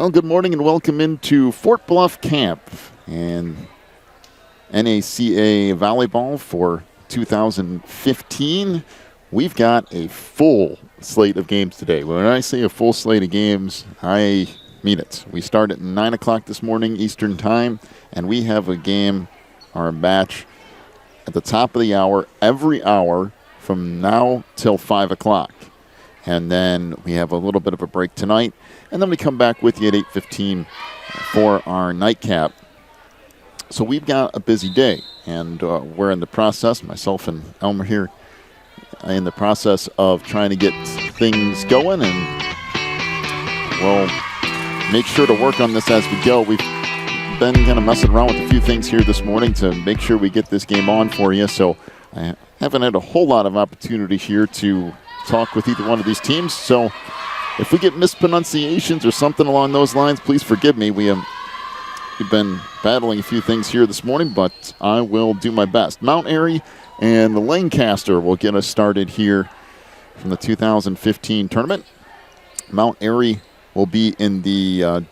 Well, good morning and welcome into Fort Bluff Camp and NACA Volleyball for 2015. We've got a full slate of games today. When I say a full slate of games, I mean it. We start at 9 o'clock this morning Eastern Time, and we have a game or a match at the top of the hour every hour from now till 5 o'clock. And then we have a little bit of a break tonight. And then we come back with you at 8:15 for our nightcap. So we've got a busy day. And we're in the process, myself and Elmer here, in the process of trying to get things going. And we'll make sure to work on this as we go. We've been kind of messing around with a few things here this morning to make sure we get this game on for you. So I haven't had a whole lot of opportunity here to talk with either one of these teams. So if we get mispronunciations or something along those lines, please forgive me. We've been battling a few things here this morning, but I will do my best. Mount Airy and the Lancaster will get us started here from the 2015 tournament. Mount Airy will be in the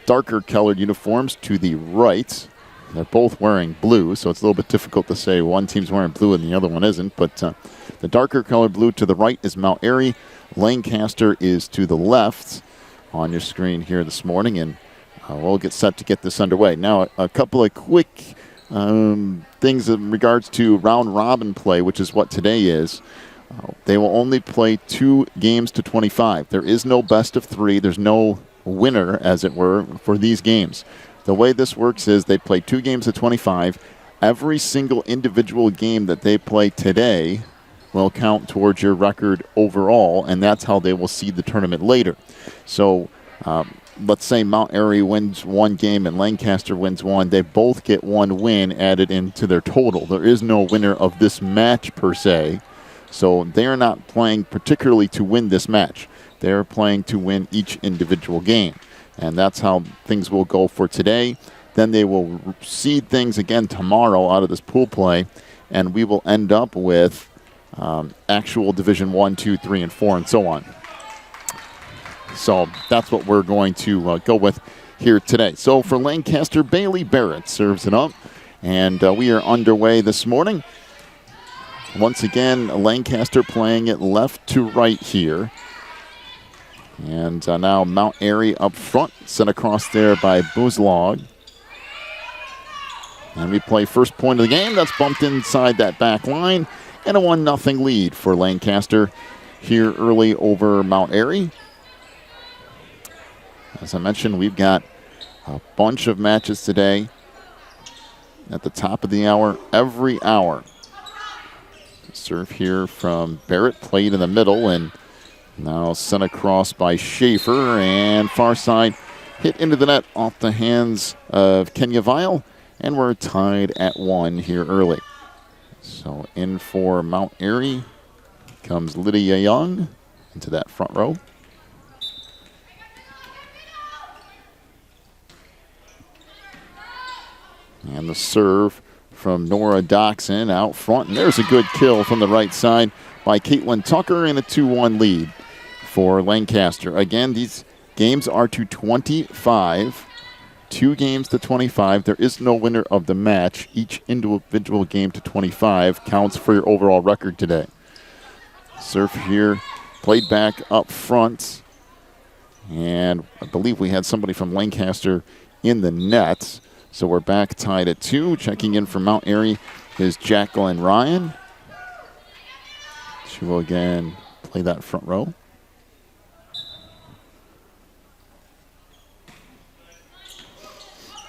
darker colored uniforms to the right. They're both wearing blue, so it's a little bit difficult to say one team's wearing blue and the other one isn't. But the darker colored blue to the right is Mount Airy. Lancaster is to the left on your screen here this morning, and we'll get set to get this underway. Now, a couple of quick things in regards to round robin play, which is what today is. They will only play 2 games to 25. There is no best of 3. There's no winner, as it were, for these games. The way this works is they play 2 games to 25. Every single individual game that they play today will count towards your record overall, and that's how they will seed the tournament later. So let's say Mount Airy wins 1 game and Lancaster wins 1. They both get 1 win added into their total. There is no winner of this match per se, so they are not playing particularly to win this match. They're playing to win each individual game. And that's how things will go for today. Then they will seed things again tomorrow out of this pool play, and we will end up with actual Division 1, 2, 3, and 4, and so on. So that's what we're going to go with here today. So for Lancaster, Bailey Barrett serves it up, and we are underway this morning. Once again, Lancaster playing it left to right here. And now Mount Airy up front, sent across there by Buzlog. And we play first point of the game. That's bumped inside that back line. And a 1-0 lead for Lancaster here early over Mount Airy. As I mentioned, we've got a bunch of matches today at the top of the hour, every hour. Serve here from Barrett, played in the middle, and now sent across by Schaefer, and far side hit into the net off the hands of Kenya Vile, and we're tied at 1 here early. So in for Mount Airy comes Lydia Young into that front row. And the serve from Nora Doxson out front, and there's a good kill from the right side by Caitlin Tucker, and a 2-1 lead for Lancaster. Again, these games are to 25. 2 games to 25. There is no winner of the match. Each individual game to 25 counts for your overall record today. Serve here, played back up front. And I believe we had somebody from Lancaster in the net. So we're back tied at 2. Checking in for Mount Airy is Jacqueline Ryan. She will again play that front row.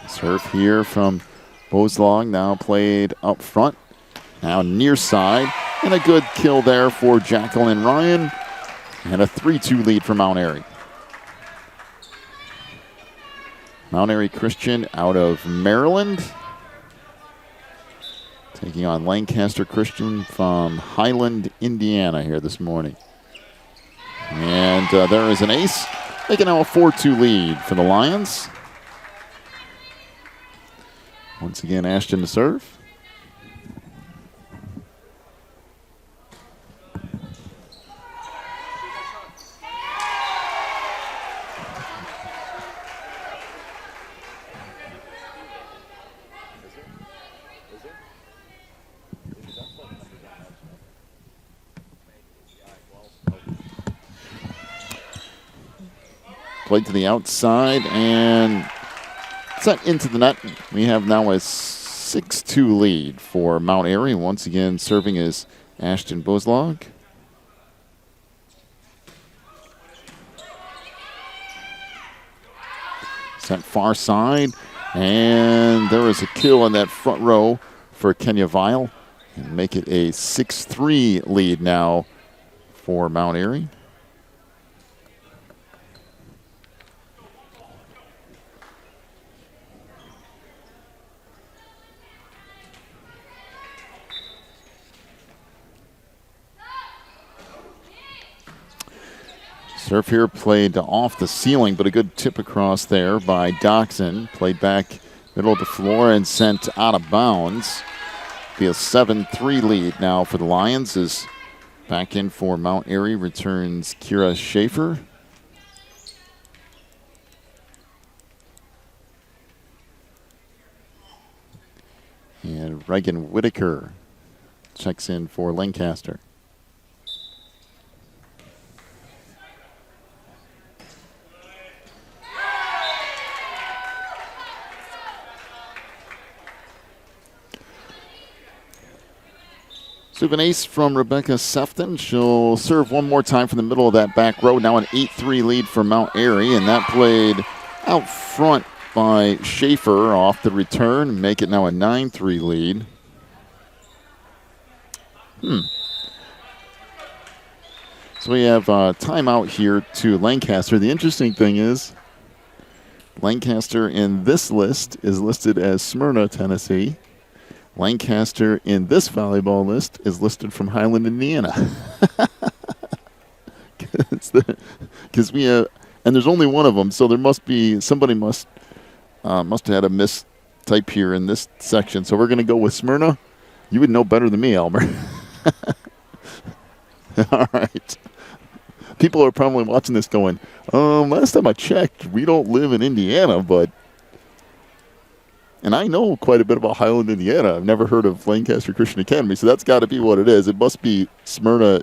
Serve here from Bozlong, now played up front. Now near side, and a good kill there for Jacqueline Ryan. And a 3-2 lead for Mount Airy. Mount Airy Christian out of Maryland, taking on Lancaster Christian from Highland, Indiana here this morning. And there is an ace, making now a 4-2 lead for the Lions. Once again, Ashton to serve. Played to the outside and set into the net. We have now a 6-2 lead for Mount Airy. Once again, serving is Ashton Boslog. Set far side, and there is a kill in that front row for Kenya Vile. And make it a 6-3 lead now for Mount Airy. Serve here played off the ceiling, but a good tip across there by Doxson. Played back middle of the floor and sent out of bounds. Be a 7-3 lead now for the Lions as back in for Mount Airy returns Kira Schaefer. And Reagan Whitaker checks in for Lancaster. So we have an ace from Rebecca Sefton. She'll serve one more time from the middle of that back row. Now an 8-3 lead for Mount Airy, and that played out front by Schaefer off the return. Make it now a 9-3 lead. So we have a timeout here to Lancaster. The interesting thing is Lancaster in this list is listed as Smyrna, Tennessee. Lancaster in this volleyball list is listed from Highland, Indiana. Because we have, and there's only one of them, so there must be, somebody must have had a mistype here in this section. So we're going to go with Smyrna. You would know better than me, Elmer. All right. People are probably watching this going, last time I checked, we don't live in Indiana, but. And I know quite a bit about Highland, Indiana. I've never heard of Lancaster Christian Academy, so that's got to be what it is. It must be Smyrna,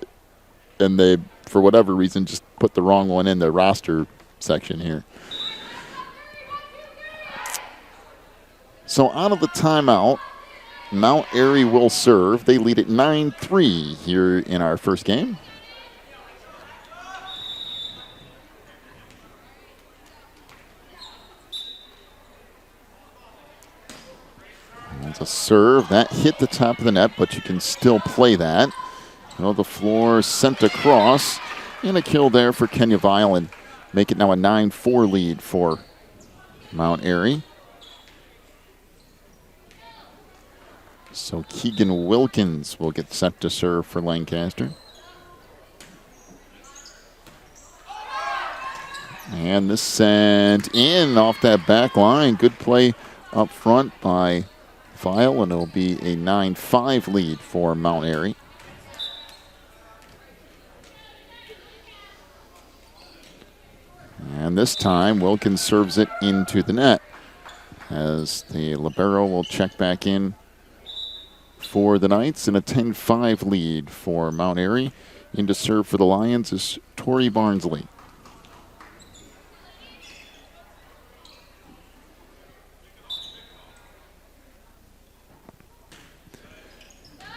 and they, for whatever reason, just put the wrong one in the roster section here. So out of the timeout, Mount Airy will serve. They lead at 9-3 here in our first game. It's a serve. That hit the top of the net, but you can still play that. Middle of the floor, sent across. And a kill there for Kenya Vile, and make it now a 9-4 lead for Mount Airy. So Keegan Wilkins will get set to serve for Lancaster. And this sent in off that back line. Good play up front by Vile, and it'll be a 9-5 lead for Mount Airy. And this time, Wilkins serves it into the net as the libero will check back in for the Knights, and a 10-5 lead for Mount Airy. In to serve for the Lions is Tori Barnsley.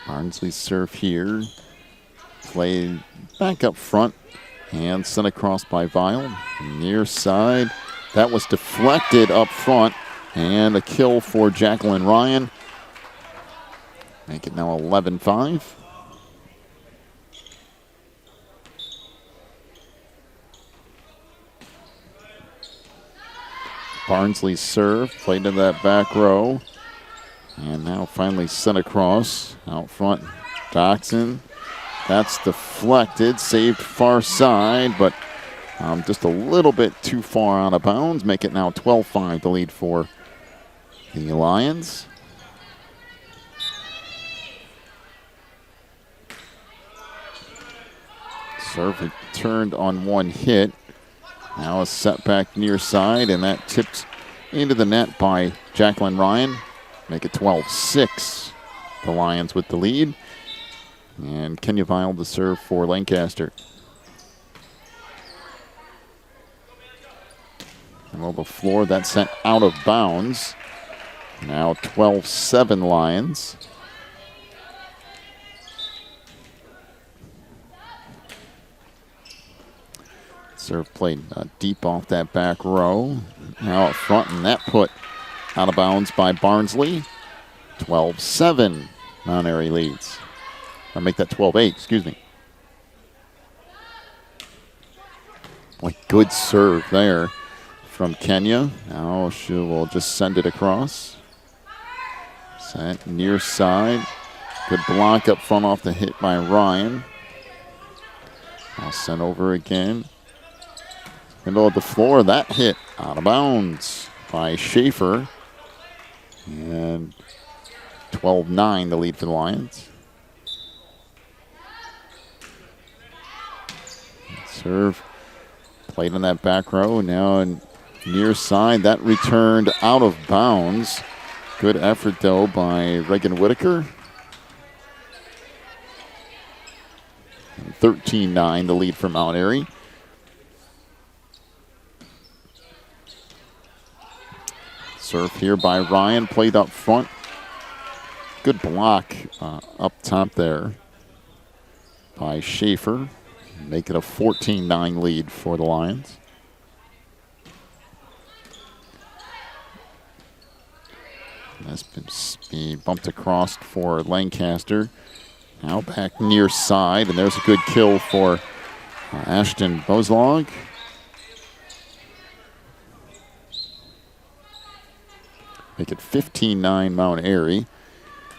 Barnsley's serve here. Played back up front and sent across by Vile. Near side. That was deflected up front. And a kill for Jacqueline Ryan. Make it now 11-5. Barnsley's serve. Played to that back row. And now finally sent across. Out front, Doxson. That's deflected. Saved far side, but just a little bit too far out of bounds. Make it now 12-5, the lead for the Lions. Serve returned on one hit. Now a setback near side, and that tipped into the net by Jacqueline Ryan. Make it 12-6. The Lions with the lead. And Kenya Vile to serve for Lancaster. Middle of the floor, that's sent out of bounds. Now 12-7 Lions. Serve played deep off that back row. Now up front, and that put out of bounds by Barnsley. 12-7, Mount Airy leads. I'll make that 12-8, excuse me. Boy, good serve there from Kenya. Now she will just send it across. Sent near side. Good block up front off the hit by Ryan. I'll send over again. Middle of the floor, that hit out of bounds by Schaefer. And 12-9 the lead for the Lions. Serve played on that back row. Now near side, that returned out of bounds. Good effort though by Reagan Whitaker. 13-9 the lead for Mount Airy. Serve here by Ryan, played up front. Good block up top there by Schaefer. Make it a 14-9 lead for the Lions. That's been bumped across for Lancaster. Now back near side, and there's a good kill for Ashton Boslog. Make it 15-9 Mount Airy.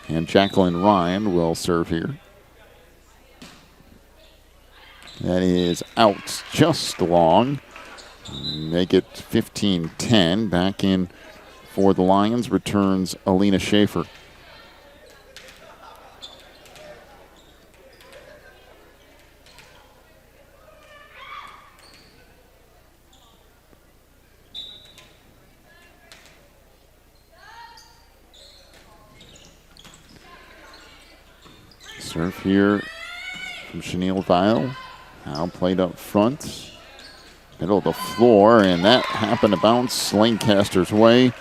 And Jacqueline Ryan will serve here. That is out just long. Make it 15-10. Back in for the Lions returns Alina Schaefer. Serve here from Chenille Vile. Now played up front. Middle of the floor, and that happened to bounce Lancaster's way.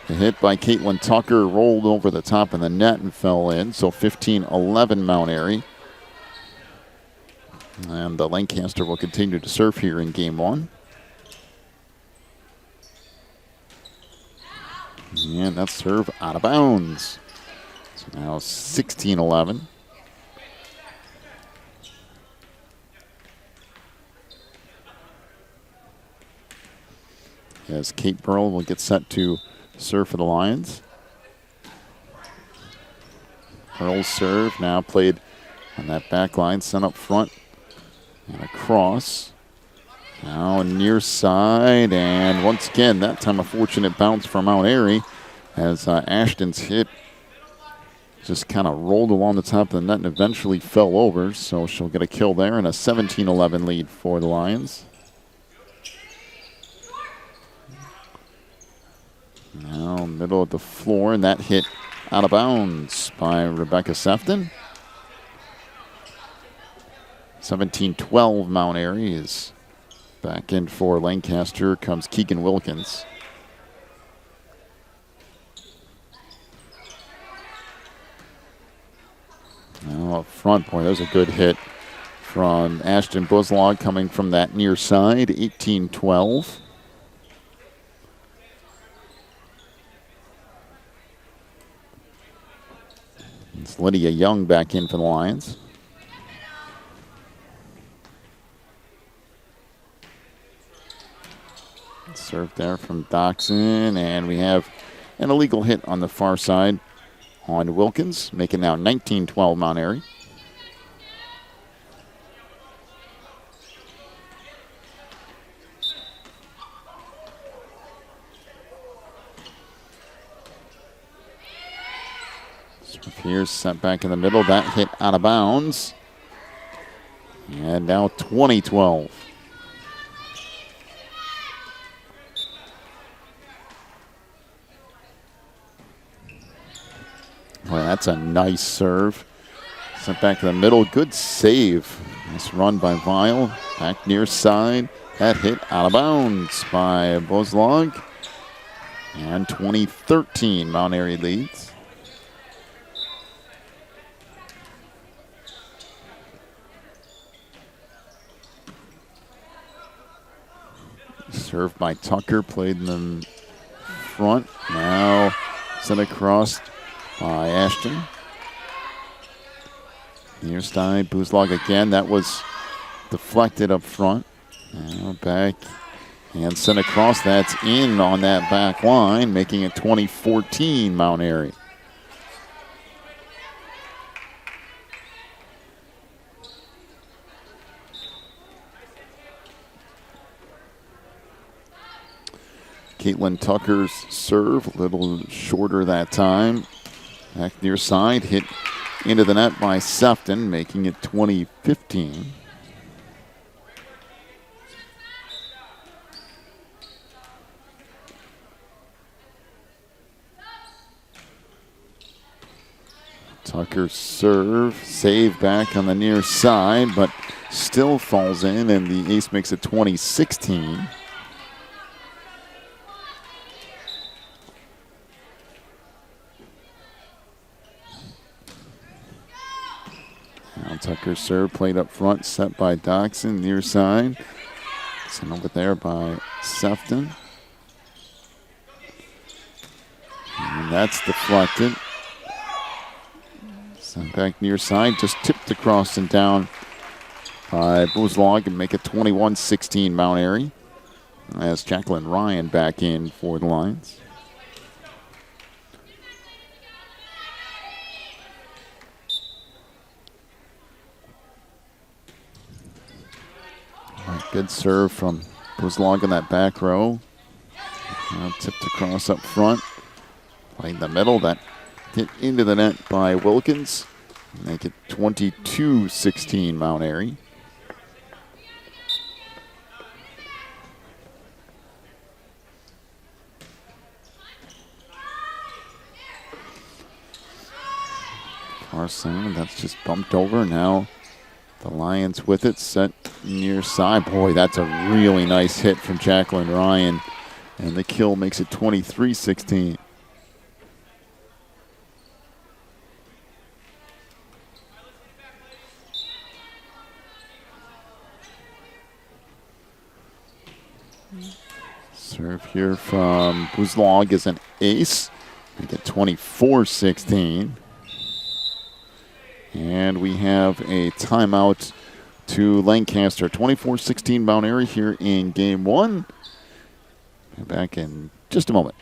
The hit by Caitlin Tucker rolled over the top of the net and fell in. So 15-11 Mount Airy. And Lancaster will continue to serve here in game one. And that serve out of bounds. So now 16-11. As Kate Burrell will get set to serve for the Lions. Burrell's serve now played on that back line, sent up front and across. Now near side, and once again, that time a fortunate bounce from Mount Airy as Ashton's hit just kind of rolled along the top of the net and eventually fell over, so she'll get a kill there and a 17-11 lead for the Lions. Now middle of the floor, and that hit out of bounds by Rebecca Sefton. 17-12 Mount Airy is back in for Lancaster. Comes Keegan Wilkins. Now up front, boy, there's a good hit from Ashton Boslog coming from that near side. 18-12. It's Lydia Young back in for the Lions. Serve there from Doxson, and we have an illegal hit on the far side on Wilkins, making now 19-12 Mount Airy. Here's sent back in the middle. That hit out of bounds. And now 20-12. Boy, that's a nice serve. Sent back in the middle. Good save. Nice run by Vile. Back near side. That hit out of bounds by Bozlog. And 20-13, Mount Airy leads. Served by Tucker, played in the front. Now sent across by Ashton. Near side, Bozlog again. That was deflected up front. Now back and sent across. That's in on that back line, making it 20-14 Mount Airy. Caitlin Tucker's serve, a little shorter that time. Back near side, hit into the net by Sefton, making it 20-15. Tucker's serve, save back on the near side, but still falls in, and the ace makes it 20-16. Now Tucker's serve played up front, set by Doxson, near side. Sent over there by Sefton. And that's deflected. Sent back near side, just tipped across and down by Bozlog and make it 21-16 Mount Airy. As Jacqueline Ryan back in for the Lions. Good serve from Bozlog in that back row. Now tipped across up front. Playing the middle. That hit into the net by Wilkins. Make it 22-16 Mount Airy. Carson, that's just bumped over now. The Lions with it, set near side. Boy, that's a really nice hit from Jacqueline Ryan. And the kill makes it 23-16. Serve here from Bozlog is an ace. Make it 24-16. And we have a timeout to Lancaster. 24-16 Mount Airy here in game one. Back in just a moment.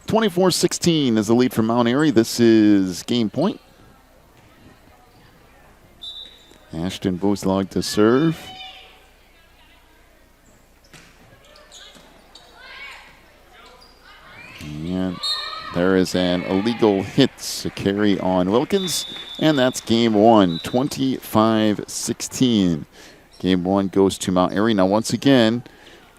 (24-16) is the lead for Mount Airy. This is game point. Ashton Bozlog to serve. And there is an illegal hit, a carry on Wilkins, and that's game one, 25-16. Game one goes to Mount Airy. Now, once again,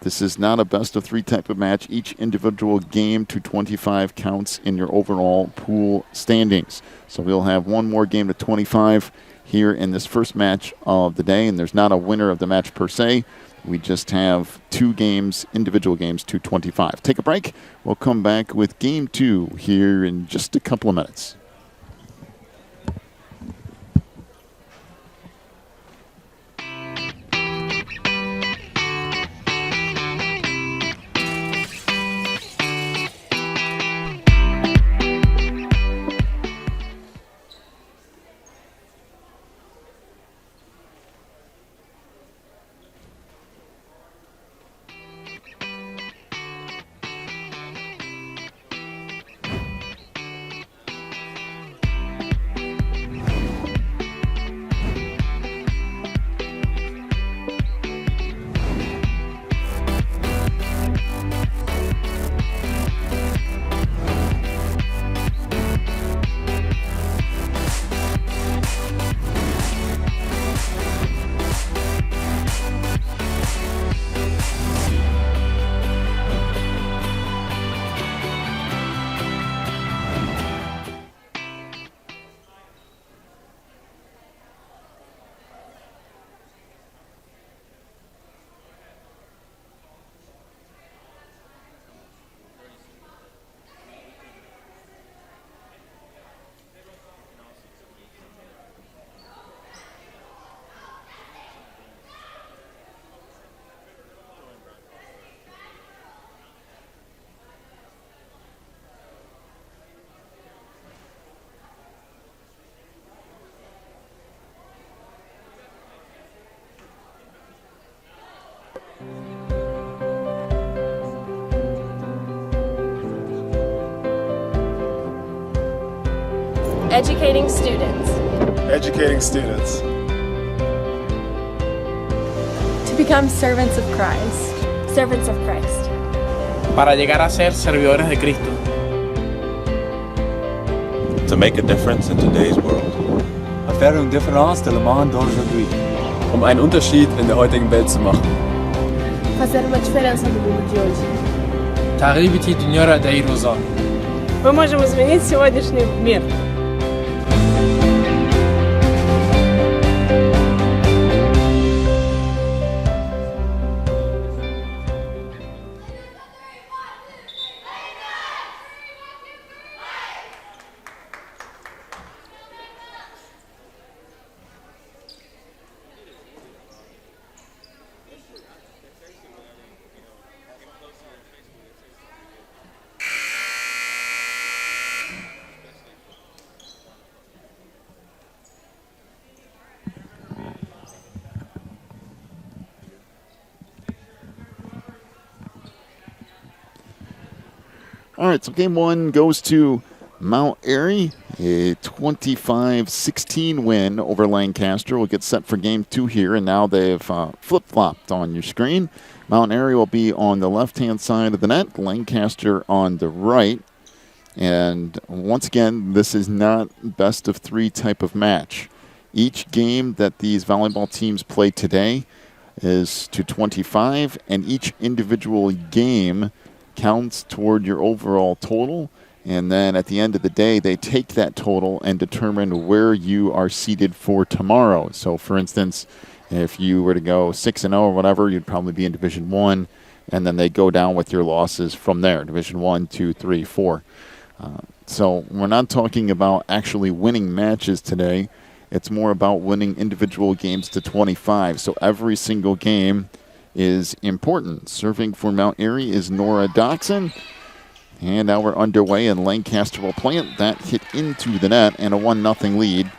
this is not a best-of-3 type of match. Each individual game to 25 counts in your overall pool standings. So we'll have one more game to 25 here in this first match of the day, and there's not a winner of the match per se. We just have two games, individual games to 25. Take a break. We'll come back with game two here in just a couple of minutes. Educating students. Educating students. To become servants of Christ. Servants of Christ. Para llegar a ser servidores de Cristo. To make a difference in today's world. Faire une différence dans le monde d'aujourd'hui. Einen Unterschied in der heutigen Welt zu machen. Fazer uma diferença no mundo de hoje. تغيير الدنيا داير وزار. Мы можем изменить сегодняшний мир. All right, so game one goes to Mount Airy, a 25-16 win over Lancaster. We'll get set for game two here, and now they've flip-flopped on your screen. Mount Airy will be on the left-hand side of the net, Lancaster on the right. And once again, this is not best of three type of match. Each game that these volleyball teams play today is to 25, and each individual game counts toward your overall total, and then at the end of the day, they take that total and determine where you are seated for tomorrow. So, for instance, if you were to go 6-0 or whatever, you'd probably be in Division 1, and then they go down with your losses from there, Division 1, 2, 3, 4. So we're not talking about actually winning matches today. It's more about winning individual games to 25. So every single game is important. Serving for Mount Airy is Nora Doxson. And now we're underway, and Lancaster will plant that hit into the net, and a 1-0 lead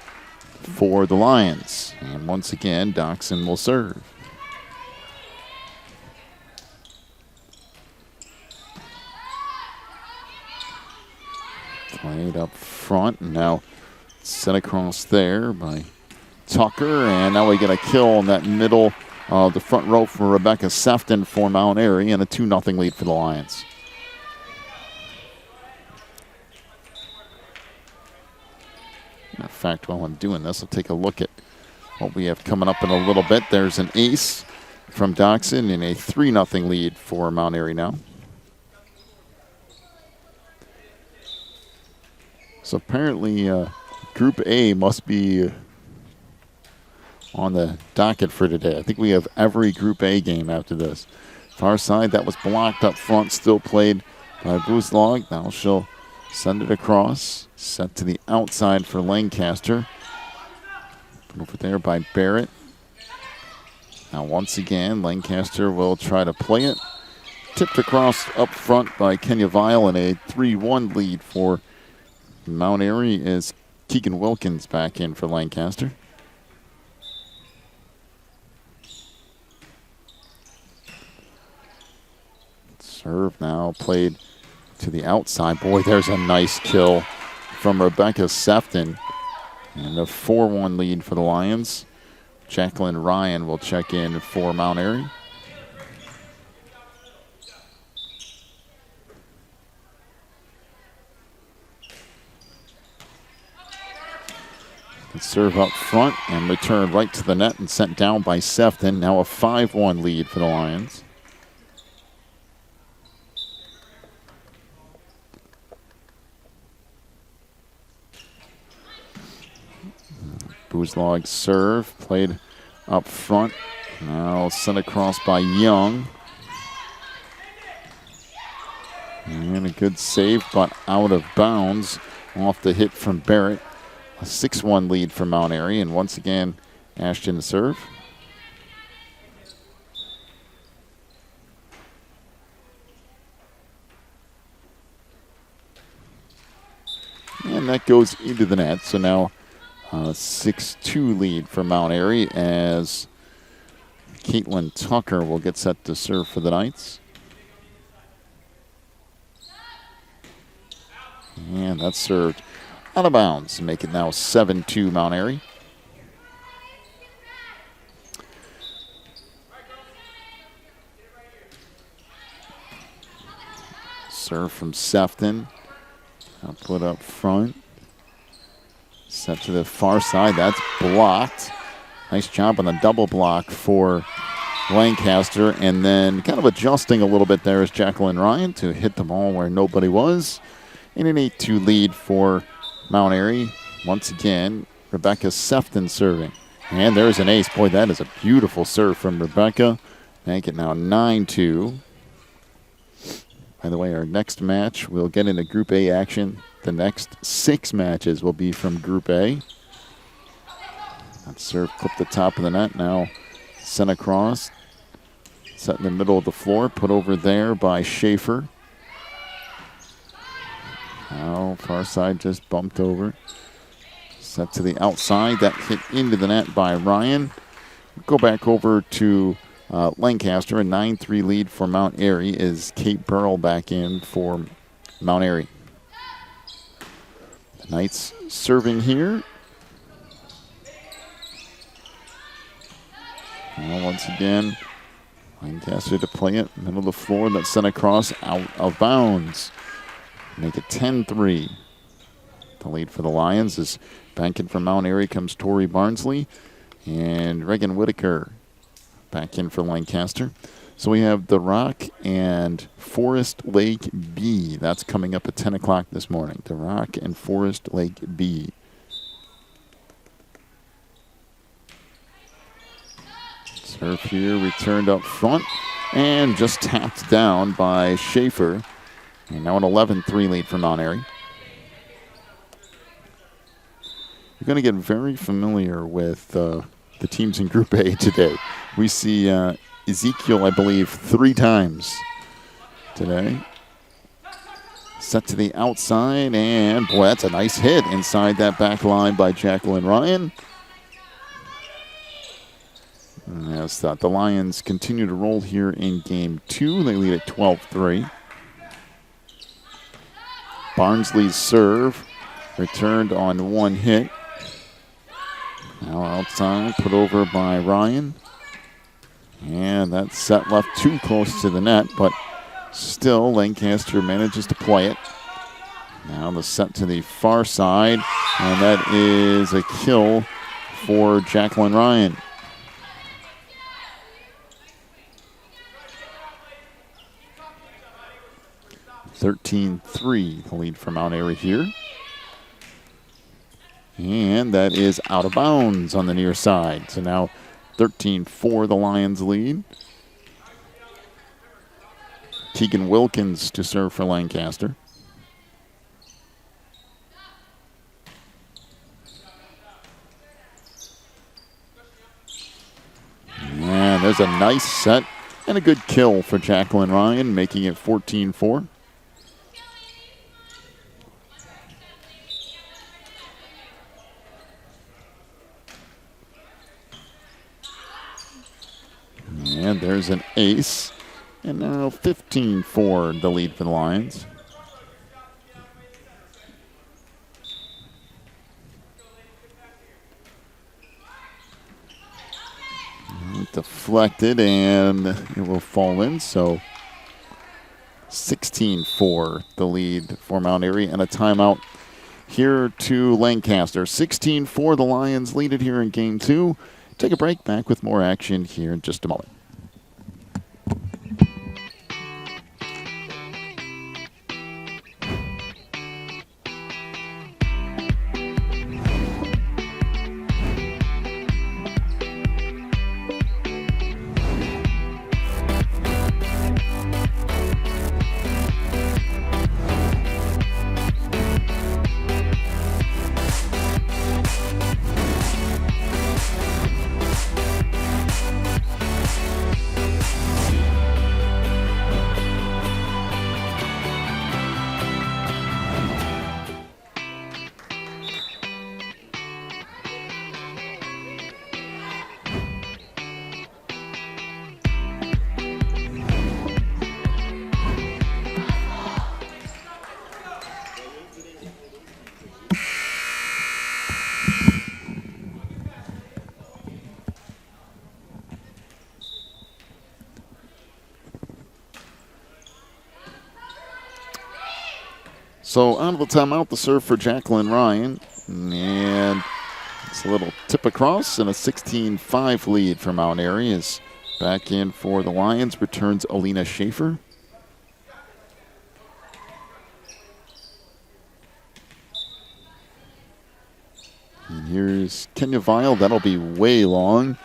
for the Lions. And once again, Doxson will serve. Played up front, and now set across there by Tucker, and now we get a kill in that middle the front row for Rebecca Sefton for Mount Airy, and a 2-0 lead for the Lions. In fact, while I'm doing this, I'll take a look at what we have coming up in a little bit. There's an ace from Doxson and a 3-0 lead for Mount Airy now. So apparently Group A must be on the docket for today. I think we have every Group A game after this. Far side, that was blocked up front, still played by Booslog. Now she'll send it across. Set to the outside for Lancaster. Over there by Barrett. Now once again, Lancaster will try to play it. Tipped across up front by Kenya Vile, and a 3-1 lead for Mount Airy is Keegan Wilkins back in for Lancaster. Serve now played to the outside. Boy, there's a nice kill from Rebecca Sefton. And a 4-1 lead for the Lions. Jacqueline Ryan will check in for Mount Airy. Serve up front and return right to the net and sent down by Sefton. Now a 5-1 lead for the Lions. Booslog serve, played up front. Now sent across by Young. And a good save, but out of bounds off the hit from Barrett. A 6-1 lead for Mount Airy, and once again, Ashton to serve. And that goes into the net, so now 6-2 lead for Mount Airy as Caitlin Tucker will get set to serve for the Knights. And that's served. out of bounds. Make it now 7-2 Mount Airy. Serve from Sefton. Now put up front. Set to the far side. That's blocked. Nice job on the double block for Lancaster. And then kind of adjusting a little bit there is Jacqueline Ryan to hit the ball where nobody was. In an 8-2 lead for Mount Airy. Once again, Rebecca Sefton serving. And there's an ace. Boy, that is a beautiful serve from Rebecca. Make it now 9-2. By the way, our next match, we'll get into Group A action. The next 6 matches will be from Group A. That serve clipped the top of the net. Now sent across. Set in the middle of the floor. Put over there by Schaefer. Now far side just bumped over. Set to the outside. That hit into the net by Ryan. Go back over to Lancaster. A 9-3 lead for Mount Airy is Kate Burrell back in for Mount Airy. The Knights serving here. Now once again, Lancaster to play it. Middle of the floor. That's sent across out of bounds. Make it 10-3. The lead for the Lions is back in from Mount Airy comes Tori Barnsley and Reagan Whitaker back in for Lancaster. So we have The Rock and Forest Lake B. That's coming up at 10 o'clock this morning. The Rock and Forest Lake B. Serve here, returned up front, and just tapped down by Schaefer. And now an 11-3 lead for Mount Airy. You're going to get very familiar with the teams in Group A today. We see Ezekiel, I believe, 3 times today. Set to the outside, and boy, that's a nice hit inside that back line by Jacqueline Ryan. As the Lions continue to roll here in Game 2. They lead at 12-3. Barnsley's serve returned on one hit. Now outside, put over by Ryan. And that set left too close to the net, but still Lancaster manages to play it. Now the set to the far side, and that is a kill for Jacqueline Ryan. (13-3) the lead for Mount Airy here. And that is out of bounds on the near side. So now 13-4 the Lions lead. Keegan Wilkins to serve for Lancaster. And there's a nice set and a good kill for Jacqueline Ryan, making it 14-4. And there's an ace. And now 15-4 the lead for the Lions. Deflected, and it will fall in. So 16-4 the lead for Mount Airy, and a timeout here to Lancaster. 16-4 the Lions lead it here in Game 2. Take a break. Back with more action here in just a moment. So out of the timeout, the serve for Jacqueline Ryan. And it's a little tip across and a 16-5 lead for Mount Airy. Is back in for the Lions. Returns Alina Schaefer. And here's Kenya Vile. That'll be way long.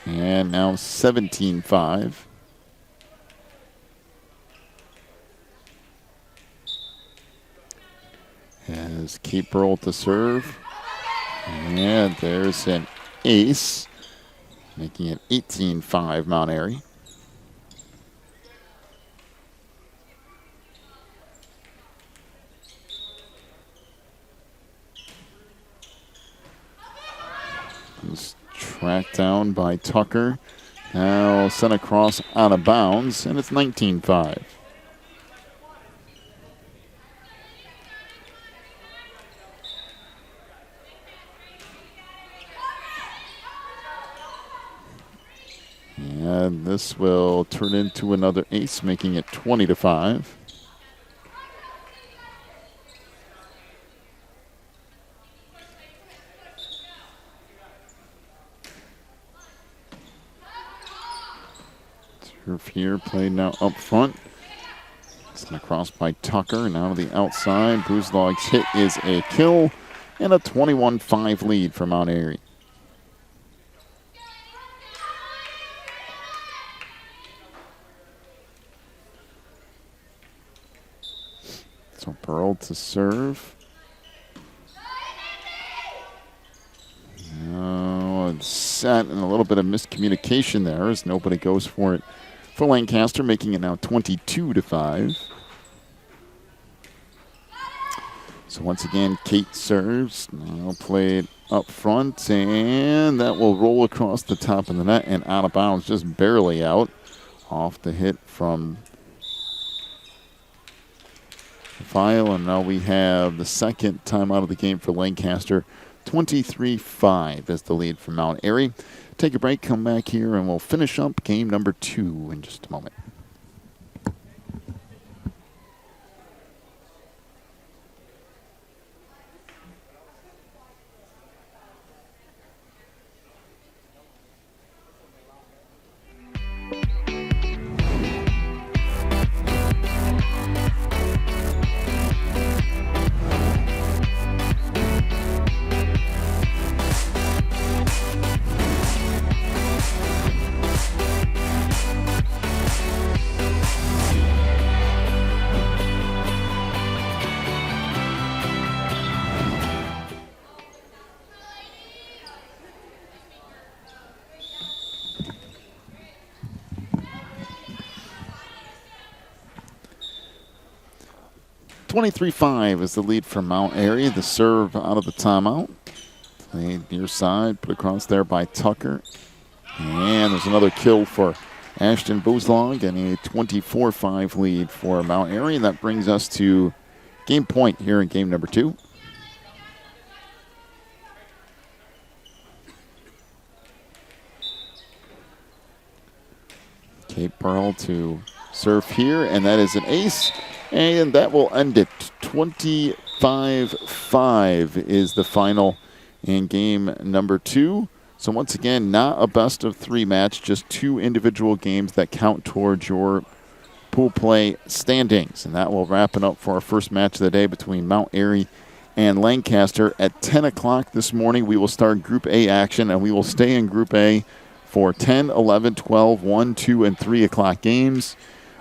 And now 17-5. As Kate Burrell to serve. And there's an ace, making it 18-5 Mount Airy. Was tracked down by Tucker. Now sent across out of bounds, and it's 19-5. And this will turn into another ace, making it 20-5. Turf here, played now up front. Sent across by Tucker, now to the outside. Buzlog's hit is a kill, and a 21-5 lead for Mount Airy. So Pearl to serve. Now it's set, and a little bit of miscommunication there as nobody goes for it for Lancaster, making it now 22-5. So once again, Kate serves. Now played up front, and that will roll across the top of the net and out of bounds, just barely out. Off the hit from File, and now we have the second time out of the game for Lancaster. 23-5 is the lead for Mount Airy. Take a break, come back here, and we'll finish up game number 2 in just a moment. $23-5 is the lead for Mount Airy. The serve out of the timeout. Played near side, put across there by Tucker. And there's another kill for Ashton Buzlog, and a 24-5 lead for Mount Airy. And that brings us to game point here in game number 2. Kate Pearl to serve here, and that is an ace. And that will end it. 25-5 is the final in game number 2. So once again, not a best of 3 match, just 2 individual games that count towards your pool play standings. And that will wrap it up for our first match of the day between Mount Airy and Lancaster. At 10 o'clock this morning, we will start Group A action, and we will stay in Group A for 10, 11, 12, 1, 2, and 3 o'clock games.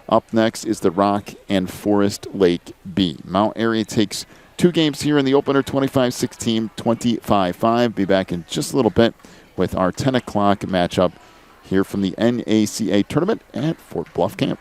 Up next is the Rock and Forest Lake B. Mount Airy takes 2 games here in the opener, 25-16, 25-5. Be back in just a little bit with our 10 o'clock matchup here from the NACA tournament at Fort Bluff Camp.